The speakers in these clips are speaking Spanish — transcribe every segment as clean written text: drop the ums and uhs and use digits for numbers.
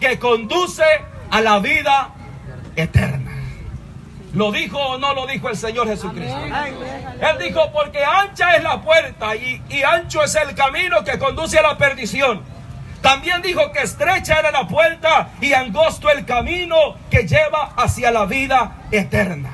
que conduce a la vida eterna. ¿Lo dijo o no lo dijo el Señor Jesucristo? Él dijo, porque ancha es la puerta y ancho es el camino que conduce a la perdición. También dijo que estrecha era la puerta y angosto el camino que lleva hacia la vida eterna.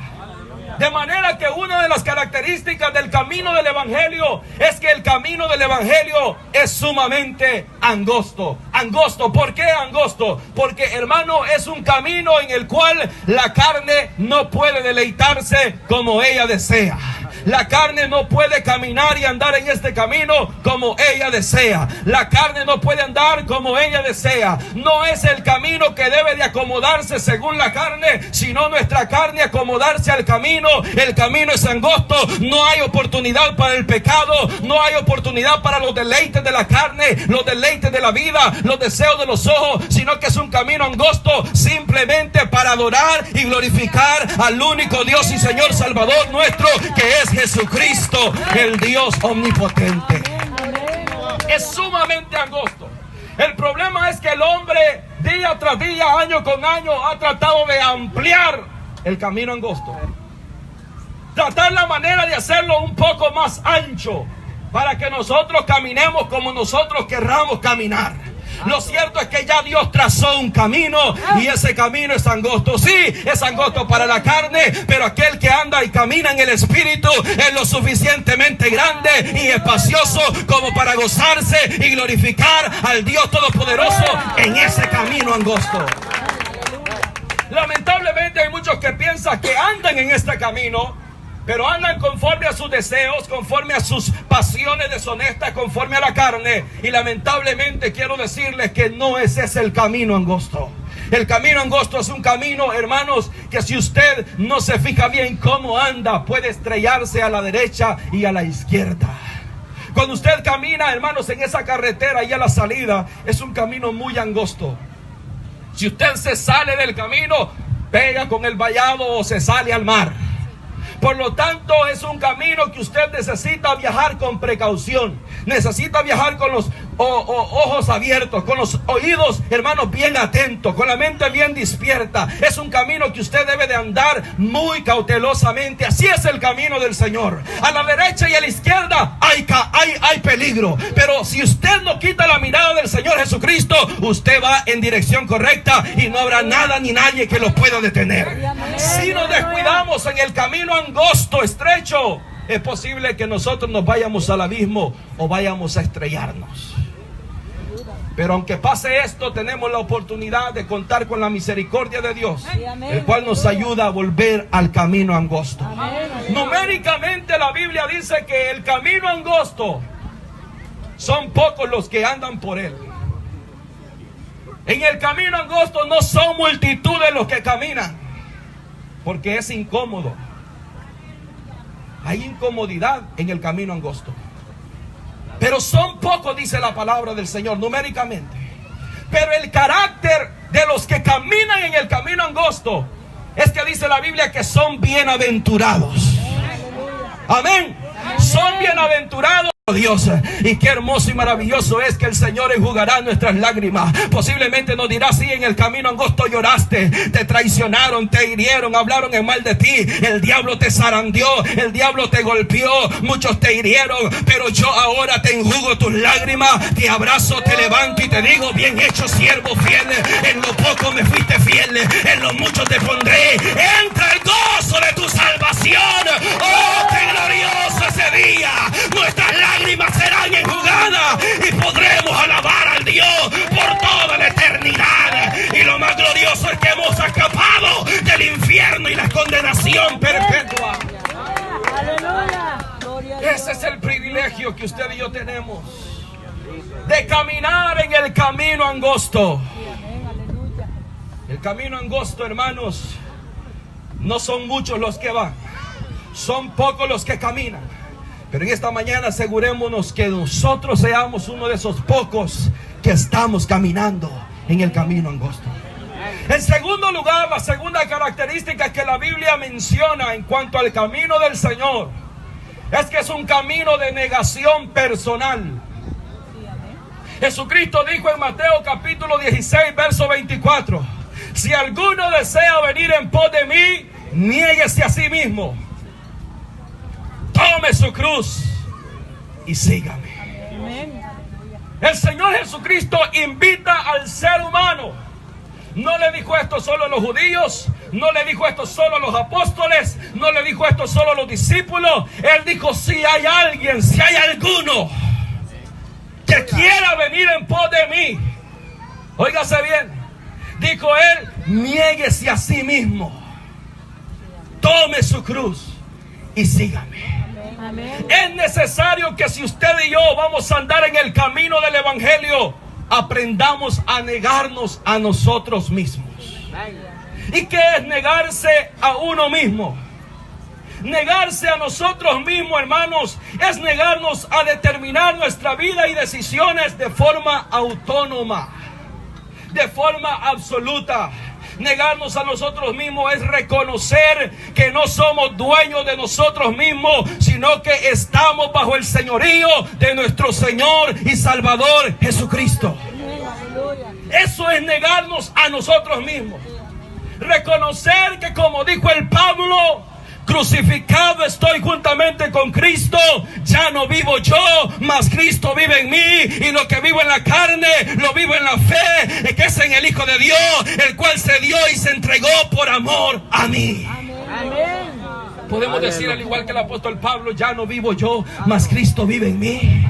De manera que una de las características del camino del Evangelio es que el camino del Evangelio es sumamente angosto. Angosto, ¿por qué angosto? Porque, hermano, es un camino en el cual la carne no puede deleitarse como ella desea. La carne no puede caminar y andar en este camino como ella desea. La carne no puede andar como ella desea. No es el camino que debe de acomodarse según la carne, sino nuestra carne acomodarse al camino. El camino es angosto. No hay oportunidad para el pecado. No hay oportunidad para los deleites de la carne, los deleites de la vida, los deseos de los ojos, sino que es un camino angosto simplemente para adorar y glorificar al único Dios y Señor Salvador nuestro, que es Jesucristo, el Dios omnipotente. Es sumamente angosto. El problema es que el hombre día tras día, año con año, ha tratado de ampliar el camino angosto, tratar la manera de hacerlo un poco más ancho para que nosotros caminemos como nosotros querramos caminar. Lo cierto es que ya Dios trazó un camino y ese camino es angosto. Sí, es angosto para la carne, pero aquel que anda y camina en el Espíritu es lo suficientemente grande y espacioso como para gozarse y glorificar al Dios Todopoderoso en ese camino angosto. Lamentablemente hay muchos que piensan que andan en este camino, pero andan conforme a sus deseos, conforme a sus pasiones deshonestas, conforme a la carne. Y lamentablemente quiero decirles que no ese es el camino angosto. El camino angosto es un camino, hermanos, que si usted no se fija bien cómo anda, puede estrellarse a la derecha y a la izquierda. Cuando usted camina, hermanos, en esa carretera y a la salida, es un camino muy angosto. Si usted se sale del camino, pega con el vallado o se sale al mar. Por lo tanto, es un camino que usted necesita viajar con precaución. Necesita viajar con los ojos abiertos, con los oídos, hermanos, bien atentos, con la mente bien despierta. Es un camino que usted debe de andar muy cautelosamente. Así es el camino del Señor. A la derecha y a la izquierda hay peligro. Pero si usted no quita la mirada del Señor Jesucristo, usted va en dirección correcta y no habrá nada ni nadie que lo pueda detener. Si nos descuidamos en el camino angosto, estrecho, es posible que nosotros nos vayamos al abismo o vayamos a estrellarnos. Pero aunque pase esto, tenemos la oportunidad de contar con la misericordia de Dios, el cual nos ayuda a volver al camino angosto. Numéricamente la Biblia dice que el camino angosto son pocos los que andan por él. En el camino angosto no son multitudes los que caminan, porque es incómodo. Hay incomodidad en el camino angosto. Pero son pocos, dice la palabra del Señor, numéricamente. Pero el carácter de los que caminan en el camino angosto es que dice la Biblia que son bienaventurados. Amén. Son bienaventurados, Dios. Y qué hermoso y maravilloso es que el Señor enjugará nuestras lágrimas. Posiblemente nos dirá: sí, en el camino angosto lloraste, te traicionaron, te hirieron, hablaron en mal de ti, el diablo te zarandeó, el diablo te golpeó, muchos te hirieron, pero yo ahora te enjugo tus lágrimas, te abrazo, te levanto y te digo: bien hecho, siervo fiel, en lo poco me fuiste fiel, en lo mucho te pondré, entra el gozo de tu salvación. Oh, qué glorioso ese día. Nuestras lágrimas serán enjugadas y podremos alabar al Dios por toda la eternidad. Y lo más glorioso es que hemos escapado del infierno y la condenación perpetua. Ese es el privilegio que usted y yo tenemos, de caminar en el camino angosto. El camino angosto, hermanos, no son muchos los que van, son pocos los que caminan. Pero en esta mañana asegurémonos que nosotros seamos uno de esos pocos que estamos caminando en el camino angosto. En segundo lugar, la segunda característica que la Biblia menciona en cuanto al camino del Señor es que es un camino de negación personal. Jesucristo dijo en Mateo capítulo 16, verso 24: si alguno desea venir en pos de mí, niéguese a sí mismo, tome su cruz y sígame. El Señor Jesucristo invita al ser humano. No le dijo esto solo a los judíos, no le dijo esto solo a los apóstoles, no le dijo esto solo a los discípulos. Él dijo: si hay alguien, si hay alguno que quiera venir en pos de mí, óigase bien, dijo él, niéguese a sí mismo, tome su cruz y sígame. Amén. Es necesario que si usted y yo vamos a andar en el camino del evangelio, aprendamos a negarnos a nosotros mismos. ¿Y qué es negarse a uno mismo? Negarse a nosotros mismos, hermanos, es negarnos a determinar nuestra vida y decisiones de forma autónoma, de forma absoluta. Negarnos a nosotros mismos es reconocer que no somos dueños de nosotros mismos, sino que estamos bajo el señorío de nuestro Señor y Salvador Jesucristo. Eso es negarnos a nosotros mismos. Reconocer que, como dijo el Pablo, crucificado estoy juntamente con Cristo, ya no vivo yo, mas Cristo vive en mí, y lo que vivo en la carne, lo vivo en la fe, que es en el Hijo de Dios, el cual se dio y se entregó por amor a mí. Amén. Podemos decir, al igual que el apóstol Pablo, ya no vivo yo, mas Cristo vive en mí.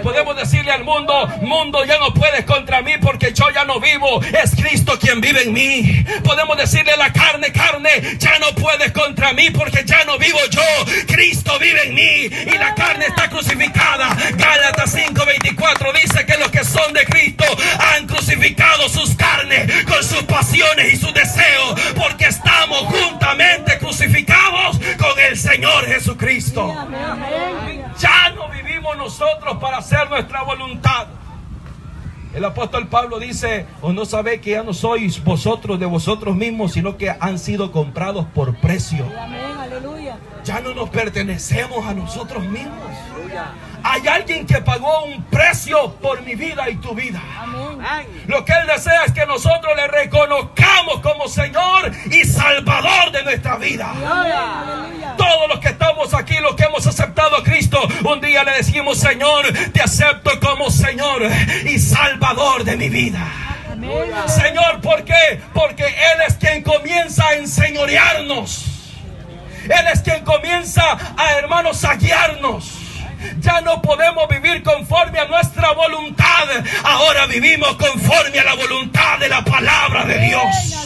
Podemos decirle al mundo: mundo, ya no puedes contra mí, porque yo ya no vivo, es Cristo quien vive en mí. Podemos decirle a la carne: carne, ya no puedes contra mí, porque ya no vivo yo, Cristo vive en mí, y la carne está crucificada. Gálatas 5:24 dice que los que son de Cristo han crucificado sus carnes con sus pasiones y sus deseos, porque estamos juntamente crucificados con el Señor Jesucristo. Ya no vivimos nosotros para hacer nuestra voluntad. El apóstol Pablo dice: ¿o no sabéis que ya no sois vosotros de vosotros mismos, sino que han sido comprados por precio? Ya no nos pertenecemos a nosotros mismos. Hay alguien que pagó un precio por mi vida y tu vida. Lo que Él desea es que nosotros le reconozcamos como Señor y Salvador de nuestra vida. Todos los que estamos aquí, los que hemos aceptado a Cristo, un día le decimos: Señor, te acepto como Señor y Salvador de mi vida. Señor, ¿por qué? Porque Él es quien comienza a enseñorearnos. Él es quien comienza a, hermanos, a guiarnos. Ya no podemos vivir conforme a nuestra voluntad. Ahora vivimos conforme a la voluntad de la palabra de Dios.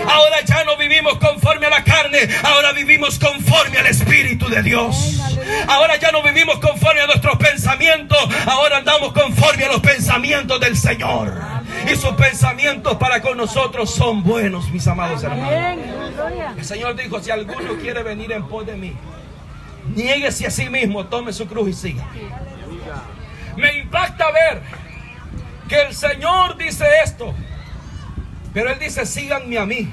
Ahora ya no vivimos conforme a la carne. Ahora vivimos conforme al Espíritu de Dios. Ahora ya no vivimos conforme a nuestros pensamientos. Ahora andamos conforme a los pensamientos del Señor. Y sus pensamientos para con nosotros son buenos, mis amados hermanos. El Señor dijo: si alguno quiere venir en pos de mí, niéguese a sí mismo, tome su cruz y siga. Me impacta ver que el Señor dice esto, pero Él dice: síganme a mí.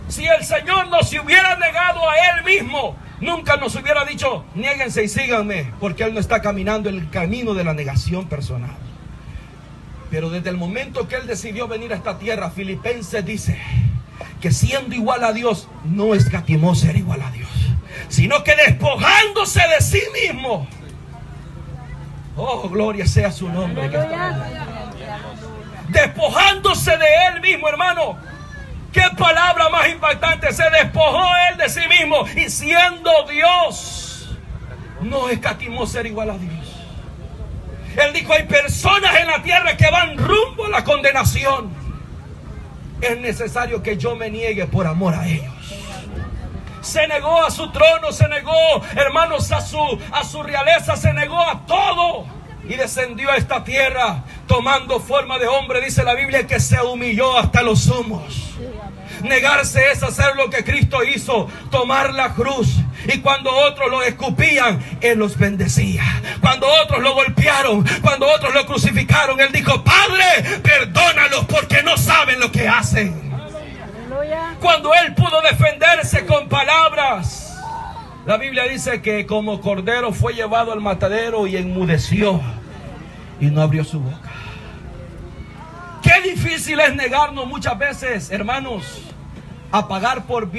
Si el Señor no se hubiera negado a Él mismo, nunca nos hubiera dicho: niéguense y síganme, porque Él no está caminando el camino de la negación personal. Pero desde el momento que Él decidió venir a esta tierra, Filipenses dice que siendo igual a Dios, no escatimó ser igual a Dios, sino que despojándose de sí mismo. Oh, gloria sea su nombre. Despojándose de Él mismo, hermano. Qué palabra más impactante. Se despojó Él de sí mismo, y siendo Dios, no escatimó ser igual a Dios. Él dijo: hay personas en la tierra que van rumbo a la condenación. Es necesario que yo me niegue por amor a ellos. Se negó a su trono, se negó, hermanos, a su realeza, se negó a todo y descendió a esta tierra tomando forma de hombre. Dice la Biblia que se humilló hasta los humos. Negarse es hacer lo que Cristo hizo, tomar la cruz. Y cuando otros lo escupían, Él los bendecía. Cuando otros lo golpearon, cuando otros lo crucificaron, Él dijo: Padre, perdónalos porque no saben lo que hacen. Cuando Él pudo defenderse con palabras, la Biblia dice que como cordero fue llevado al matadero y enmudeció y no abrió su boca. Qué difícil es negarnos muchas veces, hermanos, a pagar por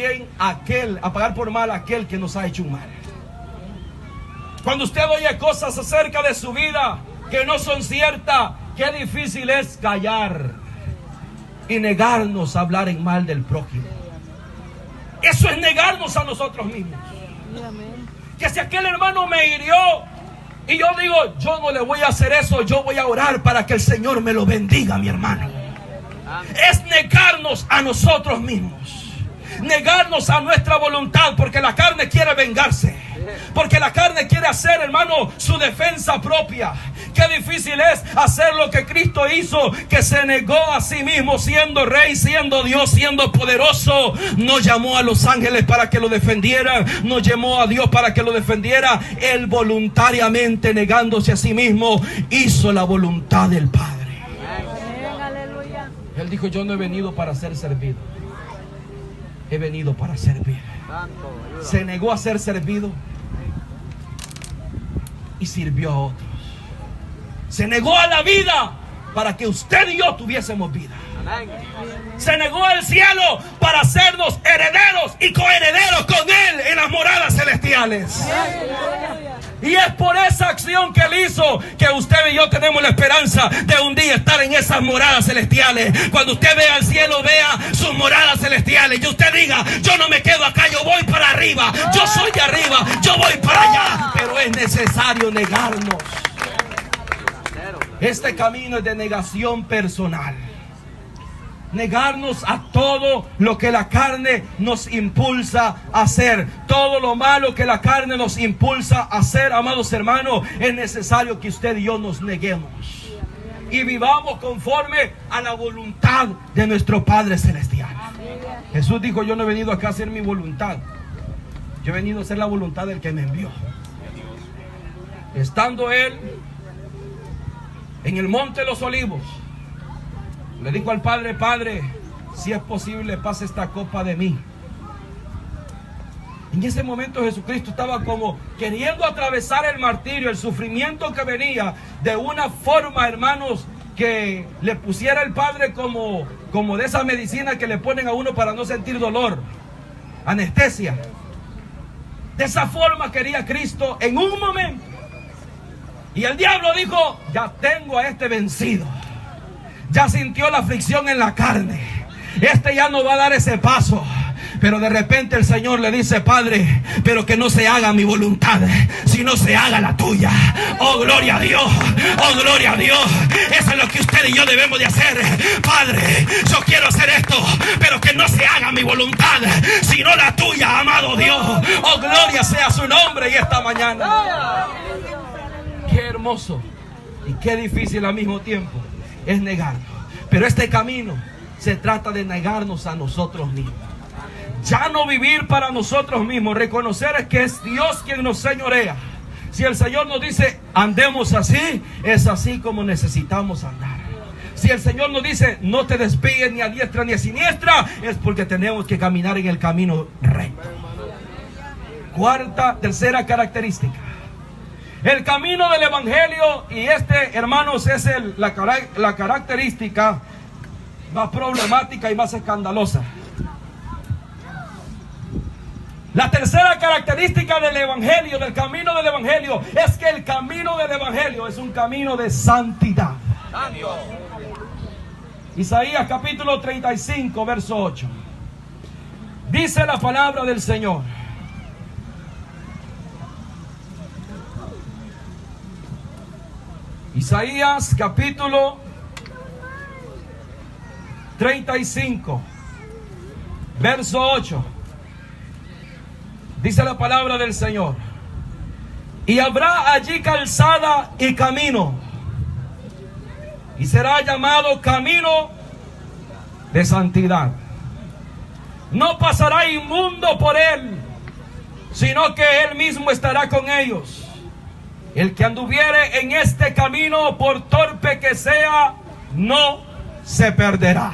mal a aquel que nos ha hecho un mal. Cuando usted oye cosas acerca de su vida que no son ciertas, qué difícil es callar y negarnos a hablar en mal del prójimo. Eso es negarnos a nosotros mismos. Que si aquel hermano me hirió y yo digo, yo no le voy a hacer eso, yo voy a orar para que el Señor me lo bendiga, mi hermano. Es negarnos a nosotros mismos, negarnos a nuestra voluntad, porque la carne quiere vengarse, porque la carne quiere hacer, hermano, su defensa propia. Qué difícil es hacer lo que Cristo hizo, que se negó a sí mismo, siendo rey, siendo Dios, siendo poderoso. No llamó a los ángeles para que lo defendieran, no llamó a Dios para que lo defendiera. Él voluntariamente, negándose a sí mismo, hizo la voluntad del Padre. Él dijo, yo no he venido para ser servido, he venido para servir. Se negó a ser servido y sirvió a otros. Se negó a la vida para que usted y yo tuviésemos vida. Se negó al cielo para hacernos herederos y coherederos con Él en las moradas celestiales. Y es por esa acción que Él hizo que usted y yo tenemos la esperanza de un día estar en esas moradas celestiales. Cuando usted vea el cielo, vea sus moradas celestiales, y usted diga, yo no me quedo acá, yo voy para arriba, yo soy de arriba, yo voy para allá. Pero es necesario negarnos. Este camino es de negación personal. Negarnos a todo lo que la carne nos impulsa a hacer. Todo lo malo que la carne nos impulsa a hacer, amados hermanos, es necesario que usted y yo nos neguemos y vivamos conforme a la voluntad de nuestro Padre Celestial. Jesús dijo, yo no he venido acá a hacer mi voluntad, yo he venido a hacer la voluntad del que me envió. Estando Él en el monte de los olivos, le dijo al Padre, Padre, si es posible, pase esta copa de mí. En ese momento Jesucristo estaba como queriendo atravesar el martirio, el sufrimiento que venía, de una forma, hermanos, que le pusiera el Padre como de esa medicina que le ponen a uno para no sentir dolor, anestesia. De esa forma quería Cristo en un momento. Y el diablo dijo, ya tengo a este vencido. Ya sintió la aflicción en la carne. Este ya no va a dar ese paso. Pero de repente el Señor le dice, Padre, pero que no se haga mi voluntad, sino se haga la tuya. Oh, gloria a Dios. Oh, gloria a Dios. Eso es lo que usted y yo debemos de hacer. Padre, yo quiero hacer esto, pero que no se haga mi voluntad, sino la tuya, amado Dios. Oh, gloria sea su nombre. Y esta mañana, qué hermoso y qué difícil al mismo tiempo es negarnos. Pero este camino se trata de negarnos a nosotros mismos. Ya no vivir para nosotros mismos. Reconocer que es Dios quien nos señorea. Si el Señor nos dice andemos así, es así como necesitamos andar. Si el Señor nos dice no te desvíes ni a diestra ni a siniestra, es porque tenemos que caminar en el camino recto. Tercera característica, el camino del Evangelio. Y hermanos, es la característica más problemática y más escandalosa. La tercera característica del Evangelio, del camino del Evangelio, es que el camino del Evangelio es un camino de santidad. Isaías capítulo 35, verso 8. Dice la palabra del Señor: Isaías capítulo 35, verso 8. Dice la palabra del Señor: y habrá allí calzada y camino, y será llamado camino de santidad. No pasará inmundo por él, sino que él mismo estará con ellos. El que anduviere en este camino, por torpe que sea, no se perderá.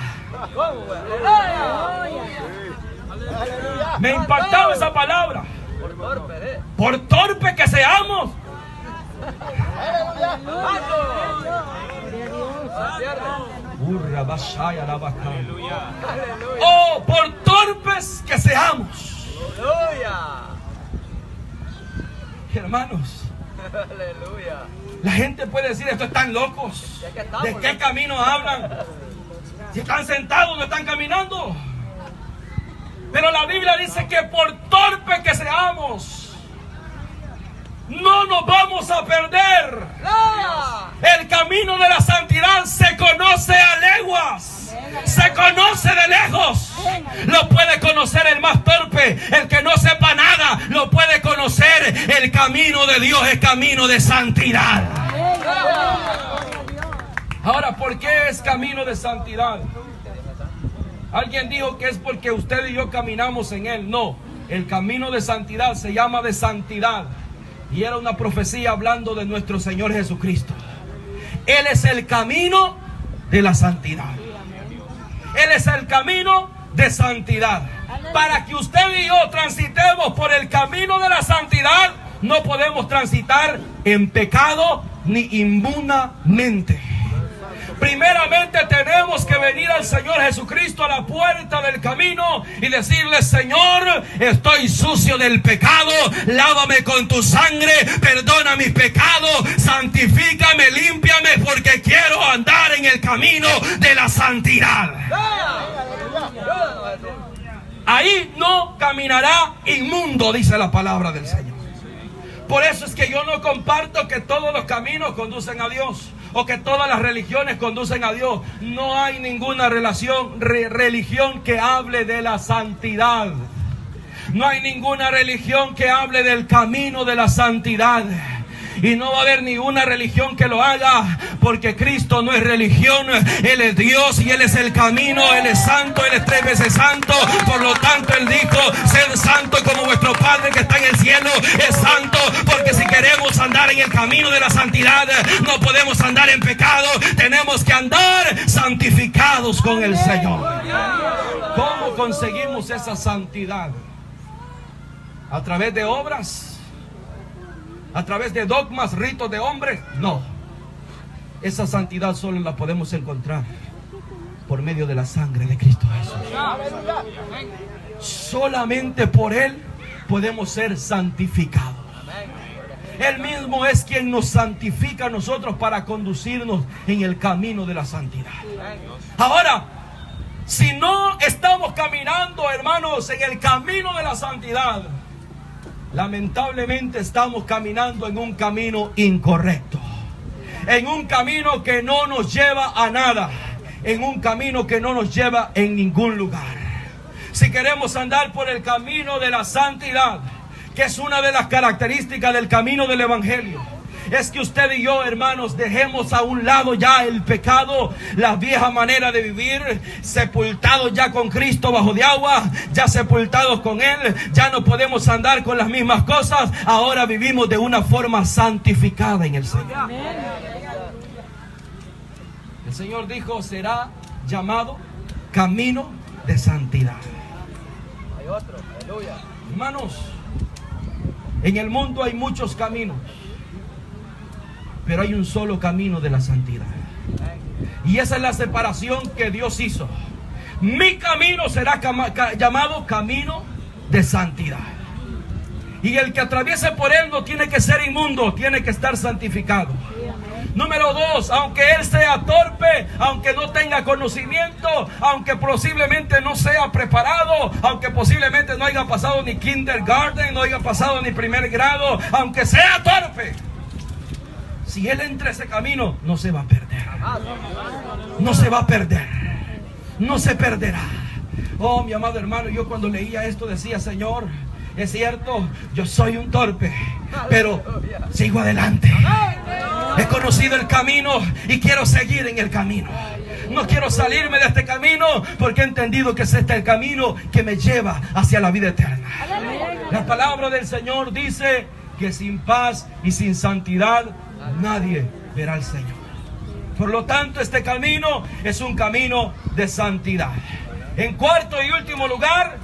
Me impactaba esa palabra. Por torpe que seamos, Oh, por torpes que seamos. Hermanos, la gente puede decir: estos están locos. ¿De qué camino hablan? Si están sentados, no están caminando. Pero la Biblia dice que por torpes que seamos, no nos vamos a perder. El camino de la santidad se conoce a leguas, se conoce de lejos. Lo puede conocer el más torpe, el que no sepa nada, lo puede conocer. El camino de Dios es camino de santidad. Ahora, ¿por qué es camino de santidad? Alguien dijo que es porque usted y yo caminamos en él. No, el camino de santidad se llama de santidad. Y era una profecía hablando de nuestro Señor Jesucristo. Él es el camino de la santidad. Él es el camino de santidad. Para que usted y yo transitemos por el camino de la santidad, no podemos transitar en pecado ni inmundamente. Primeramente tenemos que venir al Señor Jesucristo a la puerta del camino y decirle: Señor, estoy sucio del pecado, lávame con tu sangre, perdona mis pecados, santifícame, límpiame, porque quiero andar en el camino de la santidad. Ahí no caminará inmundo, dice la palabra del Señor. Por eso es que yo no comparto que todos los caminos conducen a Dios, o que todas las religiones conducen a Dios. No hay ninguna religión que hable de la santidad. No hay ninguna religión que hable del camino de la santidad. Y no va a haber ninguna religión que lo haga, porque Cristo no es religión. Él es Dios y Él es el camino. Él es santo, Él es 3 veces santo. Por lo tanto Él dijo: sed santo como vuestro Padre que está en el cielo es santo. Porque si queremos andar en el camino de la santidad, no podemos andar en pecado. Tenemos que andar santificados con el Señor. ¿Cómo conseguimos esa santidad? ¿A través de obras? ¿A través de dogmas, ritos de hombres? No. Esa santidad solo la podemos encontrar por medio de la sangre de Cristo Jesús. Solamente por Él podemos ser santificados. Él mismo es quien nos santifica a nosotros para conducirnos en el camino de la santidad. Ahora, si no estamos caminando, hermanos, en el camino de la santidad, lamentablemente estamos caminando en un camino incorrecto, en un camino que no nos lleva a nada, en un camino que no nos lleva en ningún lugar. Si queremos andar por el camino de la santidad, que es una de las características del camino del Evangelio, es que usted y yo, hermanos, dejemos a un lado ya el pecado, la vieja manera de vivir, sepultados ya con Cristo bajo de agua, ya sepultados con Él. Ya no podemos andar con las mismas cosas. Ahora vivimos de una forma santificada en el Señor. El Señor dijo: será llamado camino de santidad. Hay otro, aleluya. Hermanos, en el mundo hay muchos caminos, pero hay un solo camino de la santidad. Y esa es la separación que Dios hizo. Mi camino será llamado camino de santidad. Y el que atraviese por él no tiene que ser inmundo, tiene que estar santificado. Número 2, aunque él sea torpe, aunque no tenga conocimiento, aunque posiblemente no sea preparado, aunque posiblemente no haya pasado ni kindergarten, no haya pasado ni primer grado, aunque sea torpe, si él entra ese camino, no se va a perder. No se va a perder. No se perderá. Oh, mi amado hermano, yo cuando leía esto decía: Señor, es cierto, yo soy un torpe, pero sigo adelante. He conocido el camino y quiero seguir en el camino. No quiero salirme de este camino, porque he entendido que es este el camino que me lleva hacia la vida eterna. La palabra del Señor dice que sin paz y sin santidad nadie verá al Señor. Por lo tanto, este camino es un camino de santidad. En cuarto y último lugar,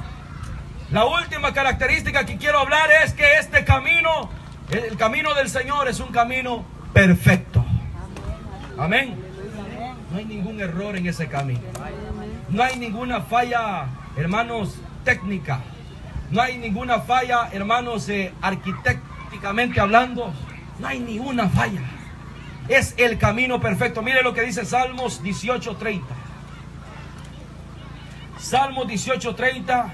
la última característica que quiero hablar es que este camino El camino del Señor es un camino perfecto. Amén. No hay ningún error en ese camino. No hay ninguna falla, hermanos, técnica. No hay ninguna falla, hermanos, arquitectónicamente hablando. No hay ni una falla. Es el camino perfecto. Mire lo que dice Salmos 18:30. Salmos 18:30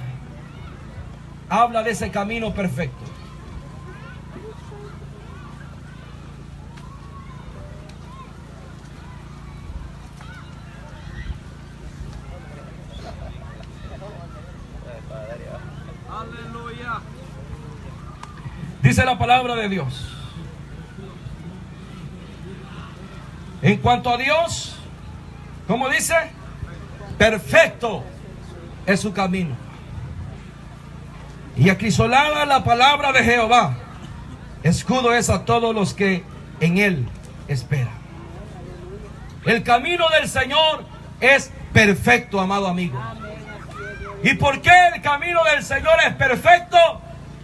habla de ese camino perfecto. Aleluya. Dice la palabra de Dios. En cuanto a Dios, ¿cómo dice? Perfecto es su camino. Y acrisolada la palabra de Jehová, escudo es a todos los que en él esperan. El camino del Señor es perfecto, amado amigo. ¿Y por qué el camino del Señor es perfecto?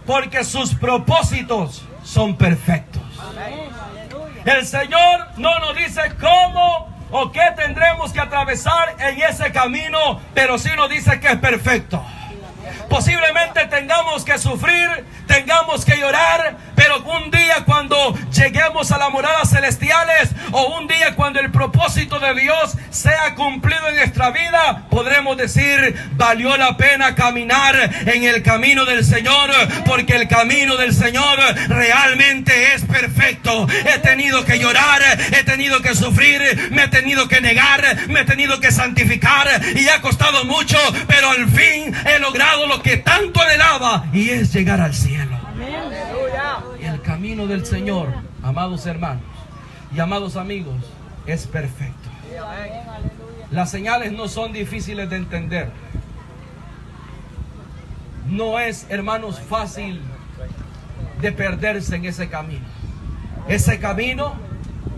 Porque sus propósitos son perfectos. El Señor no nos dice cómo o qué tendremos que atravesar en ese camino, pero sí nos dice que es perfecto. Posiblemente tengamos que sufrir, tengamos que llorar, pero un día cuando lleguemos a las moradas celestiales, o un día cuando el propósito de Dios sea cumplido en nuestra vida, podremos decir: valió la pena caminar en el camino del Señor, porque el camino del Señor realmente es perfecto. He tenido que llorar, he tenido que sufrir, me he tenido que negar, me he tenido que santificar, y ha costado mucho, pero al fin he logrado lo que tanto anhelaba, y es llegar al cielo. Y el camino del Señor, amados hermanos y amados amigos, es perfecto. Las señales no son difíciles de entender. No es, hermanos, fácil de perderse en ese camino. Ese camino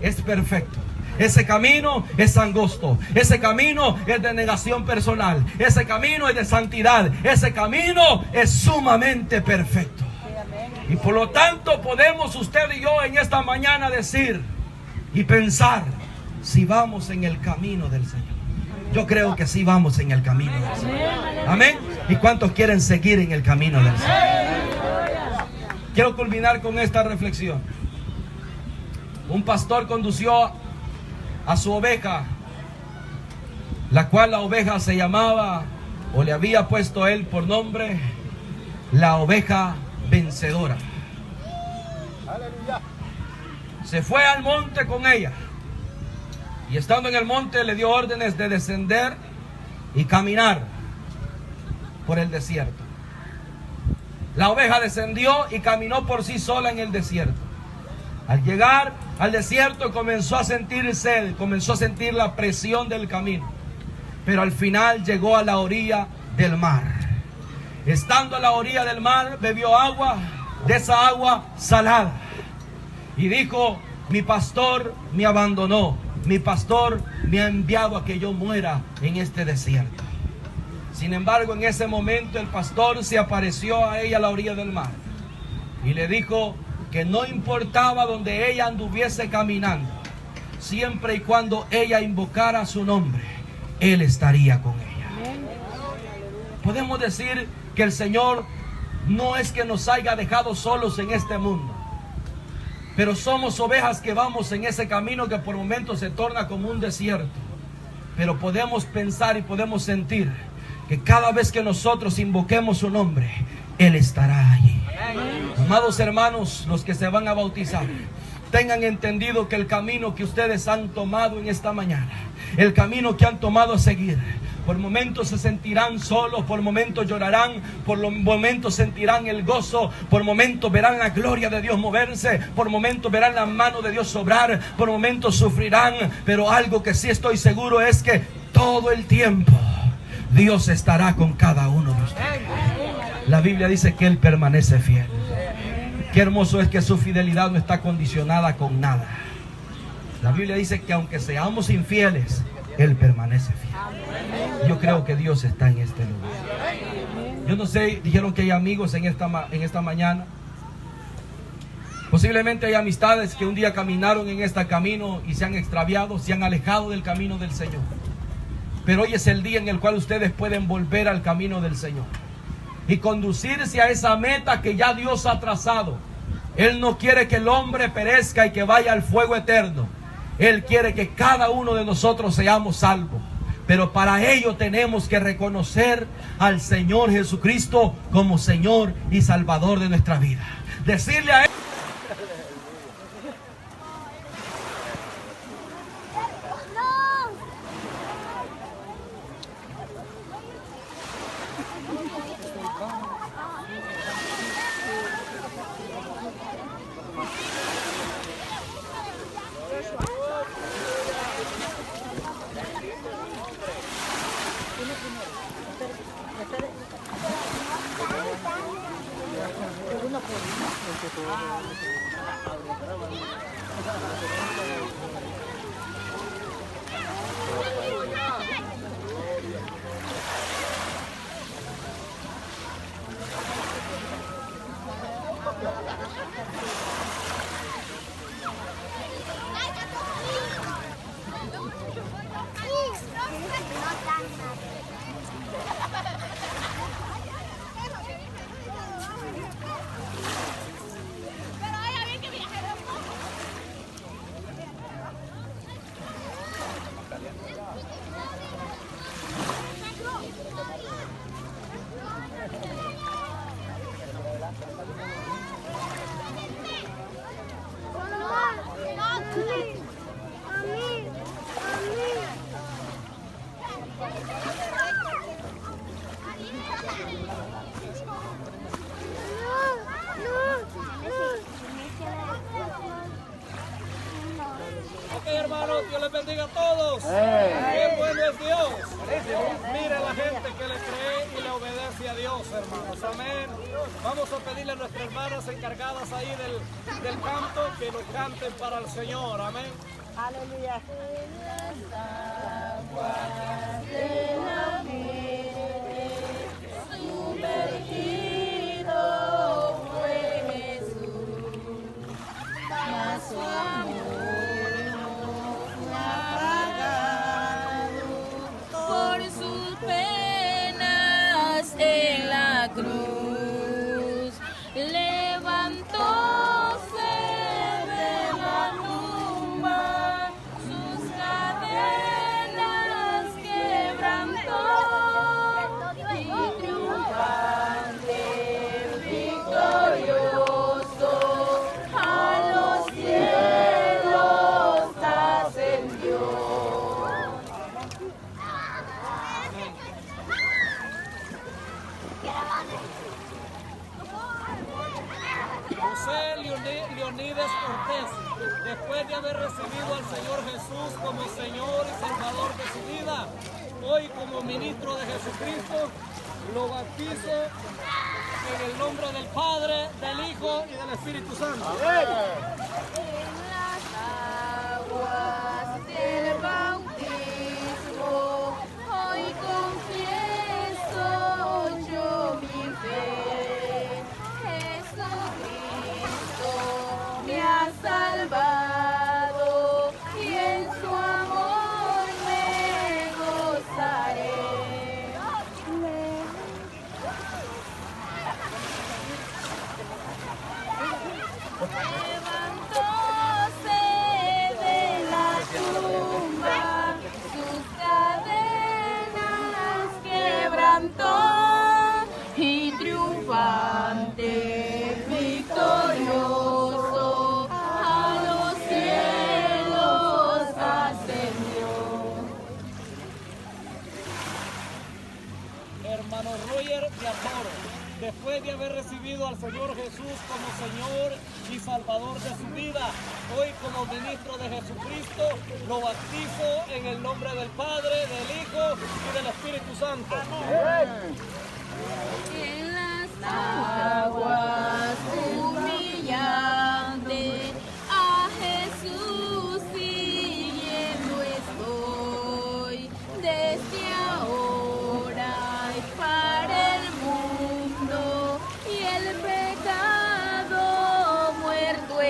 es perfecto. Ese camino es angosto. Ese camino es de negación personal. Ese camino es de santidad. Ese camino es sumamente perfecto. Y por lo tanto podemos usted y yo en esta mañana decir y pensar si vamos en el camino del Señor. Yo creo que sí vamos en el camino del Señor. Amén. ¿Y cuántos quieren seguir en el camino del Señor? Quiero culminar con esta reflexión. Un pastor condució a su oveja, la cual la oveja se llamaba, o le había puesto él por nombre, la oveja vencedora. Se fue al monte con ella, y estando en el monte le dio órdenes de descender y caminar por el desierto. La oveja descendió y caminó por sí sola en el desierto. Al llegar al desierto comenzó a sentir sed, comenzó a sentir la presión del camino, pero al final llegó a la orilla del mar. Estando a la orilla del mar, bebió agua, de esa agua salada, y dijo: mi pastor me abandonó, mi pastor me ha enviado a que yo muera en este desierto. Sin embargo, en ese momento el pastor se apareció a ella a la orilla del mar y le dijo que no importaba donde ella anduviese caminando, siempre y cuando ella invocara su nombre, él estaría con ella. Podemos decir que el Señor no es que nos haya dejado solos en este mundo, pero somos ovejas que vamos en ese camino que por momentos se torna como un desierto. Pero podemos pensar y podemos sentir que cada vez que nosotros invoquemos su nombre, Él estará allí. Amados hermanos, los que se van a bautizar, tengan entendido que el camino que ustedes han tomado en esta mañana, el camino que han tomado a seguir, por momentos se sentirán solos, por momentos llorarán, por momentos sentirán el gozo, por momentos verán la gloria de Dios moverse, por momentos verán la mano de Dios obrar, por momentos sufrirán, pero algo que sí estoy seguro es que todo el tiempo Dios estará con cada uno de ustedes. La Biblia dice que Él permanece fiel. Qué hermoso es que su fidelidad no está condicionada con nada. La Biblia dice que aunque seamos infieles, Él permanece fiel. Yo creo que Dios está en este lugar. Yo no sé, dijeron que hay amigos en esta mañana. Posiblemente hay amistades que un día caminaron en este camino y se han extraviado, se han alejado del camino del Señor. Pero hoy es el día en el cual ustedes pueden volver al camino del Señor y conducirse a esa meta que ya Dios ha trazado. Él no quiere que el hombre perezca y que vaya al fuego eterno. Él quiere que cada uno de nosotros seamos salvos. Pero para ello tenemos que reconocer al Señor Jesucristo como Señor y Salvador de nuestra vida. Decirle a Él: hermanos, Dios les bendiga a todos. Qué bueno es Dios. Mire la gente que le cree y le obedece a Dios, hermanos. Amén. Vamos a pedirle a nuestras hermanas encargadas ahí del canto que nos canten para el Señor. Amén. Aleluya. Leonides Cortés, después de haber recibido al Señor Jesús como Señor y Salvador de su vida, hoy como ministro de Jesucristo, lo bautizo en el nombre del Padre, del Hijo y del Espíritu Santo. En las aguas del bautismo, hoy confieso yo mi fe. Jesucristo me ha salvado y en su amor me gozaré. Levantóse de la tumba, sus cadenas quebrantó y triunfante, victorioso, a los cielos ascendió. Hermano Roger de Arturo, después de haber recibido al Señor Jesús como Señor y Salvador de su vida, hoy como ministro de Jesucristo, lo bautizo en el nombre del Padre, del Hijo y del Espíritu Santo. En las aguas humillantes a Jesús siguiendo estoy, desde ahora y para el mundo, y el pecado muerto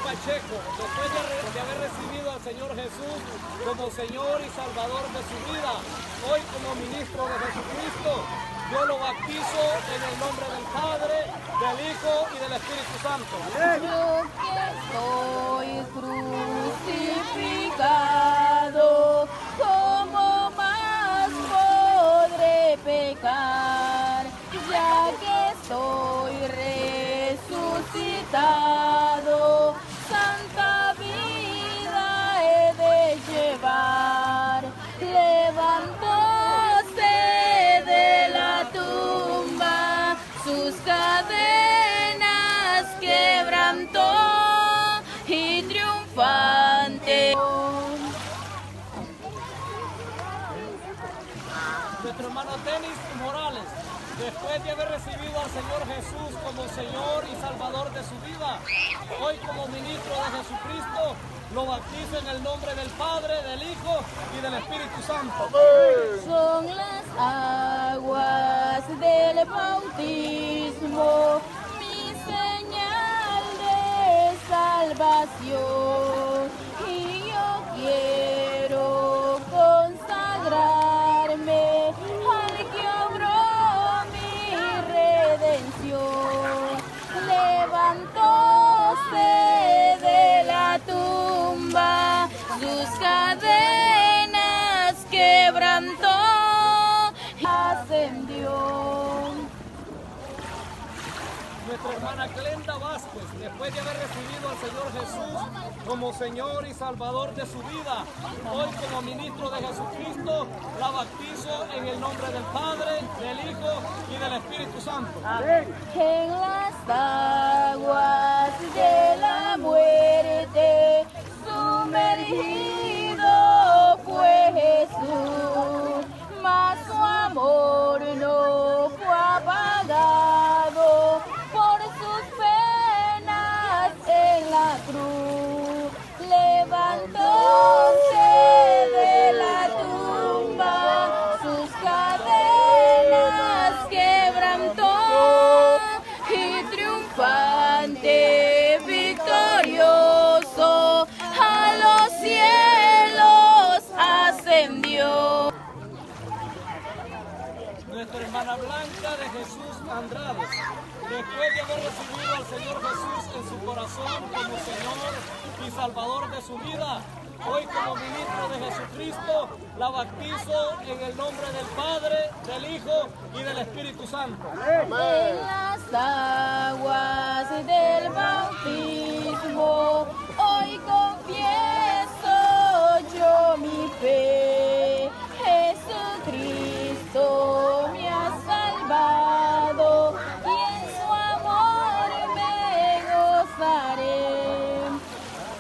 Pacheco, después de haber recibido al Señor Jesús como Señor y Salvador de su vida, hoy como ministro de Jesucristo, yo lo bautizo en el nombre del Padre, del Hijo y del Espíritu Santo. Yo que soy crucificado, ¿cómo más podré pecar? Ya que soy resucitado, santa vida he de llevar. Levantóse de la tumba, sus cadenas quebrantó y triunfante. Nuestro hermano Denis Morales, después de haber recibido al Señor Jesús como Señor y Salvador de su vida, hoy como ministro de Jesucristo, lo bautizo en el nombre del Padre, del Hijo y del Espíritu Santo. Son las aguas del bautismo, mi señal de salvación, y yo quiero consagrarme al que obró mi redención. Levantóse de la tumba, sus cadenas quebrantó, ascendió. Nuestra hermana Glenda Vázquez, después de haber recibido al Señor Jesús como Señor y Salvador de su vida, hoy como ministro de Jesucristo, la bautizo en el nombre del Padre, del Hijo y del Espíritu Santo. En las aguas de la muerte, sumergido fue Jesús, mas su amor no fue apagado por sus penas en la cruz. Levantóse de la tumba, sus cadenas quebrantó y triunfante, victorioso, a los cielos ascendió. Nuestra hermana Blanca de Jesús Andrade, después de haber recibido al Señor Jesús en su corazón como Señor y Salvador de su vida, hoy como ministro de Jesucristo, la bautizo en el nombre del Padre, del Hijo y del Espíritu Santo. En las aguas del bautismo, hoy confieso yo mi fe. Jesucristo me ha salvado y en su amor me gozaré.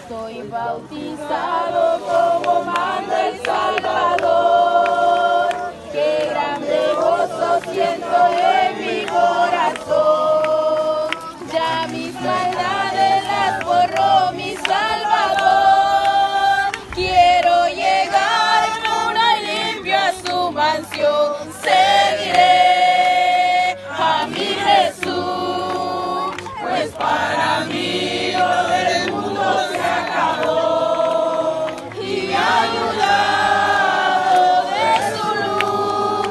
Soy bautizado como manda el Salvador. Qué grande gozo siento en mi corazón. Ya mis maldades las borró mi Salvador. Quiero llegar pura y limpia a su mansión. Seguiré a mi Jesús, pues para mí lo del mundo se acabó. Y ayudado de su luz,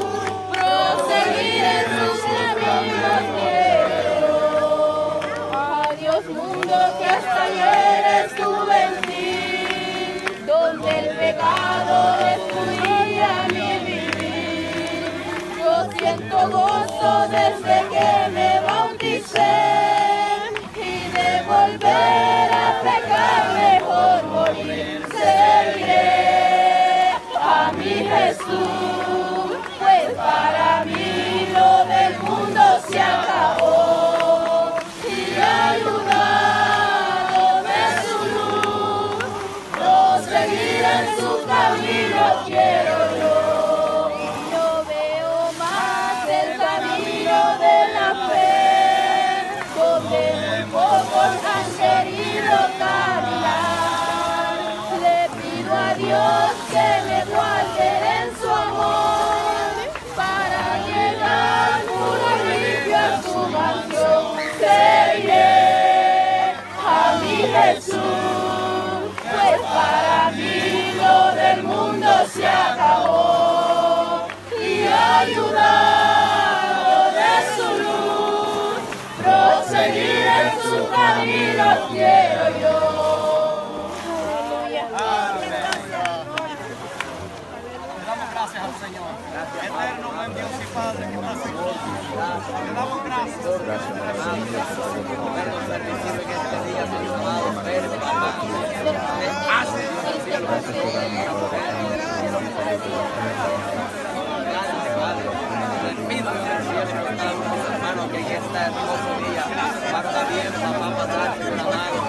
proseguir en sus caminos quiero. Adiós mundo que hasta ayer estuve en ti, donde el pecado destruía mi vivir. Yo siento gozo desde que me bauticé, y de volver a pecar mejor morir. Seguiré a mi Jesús, pues para mí lo del mundo se acabó. Y ayudado de su luz, proseguir en su camino quiero yo. Yo veo más el camino de la fe, donde muy pocos han querido caminar. Le pido a Dios que me guarde en su amor, para llegar puro y limpio a su mansión. Seguiré a mi Jesús. caminos quiero yo. Le damos gracias al Señor. Eterno, buen Dios y Padre que estás aquí. Le damos gracias. Pido hermano que en este hermoso día pasa bien, papá, pasar una mano.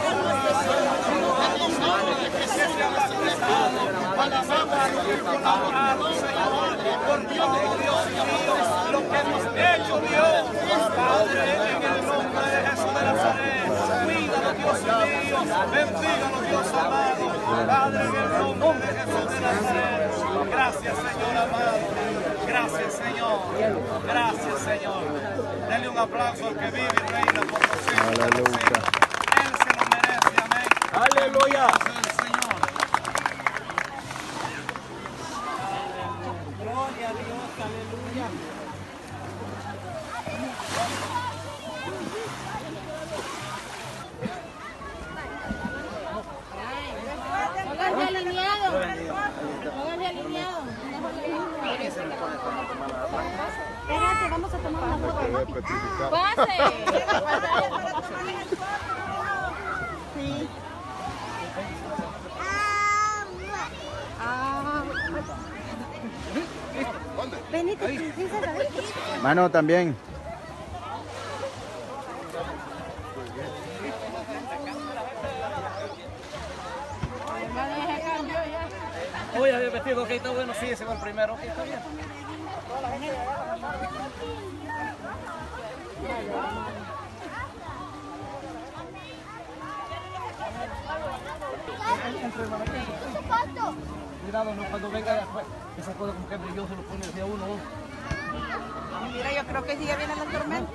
Por Dios, lo que hemos hecho, Dios, Padre, en el nombre de Jesús de Nazaret, cuídalo, Dios mío, bendígalo, Dios amado, Padre, en el nombre de Jesús de Nazaret. Gracias, Señor amado, gracias, Señor, gracias, Señor. Denle un aplauso al que vive y reina por los siglos de los siglos. Él se lo merece, amén. Aleluya. Gloria a Dios, aleluya. Pónganse alineados. Pónganse alineados. Espérate, vamos a tomar una foto. ¡Pase! Sí. Benito, princesa, ven. Mano, también. Oye, el vestido que está bueno, sí, ese fue el primero. Ok, está bien. Cuidado, no, cuando venga después, esa cosa como que brilloso lo pone hacia uno. Mira, yo creo que sí ya viene la tormenta.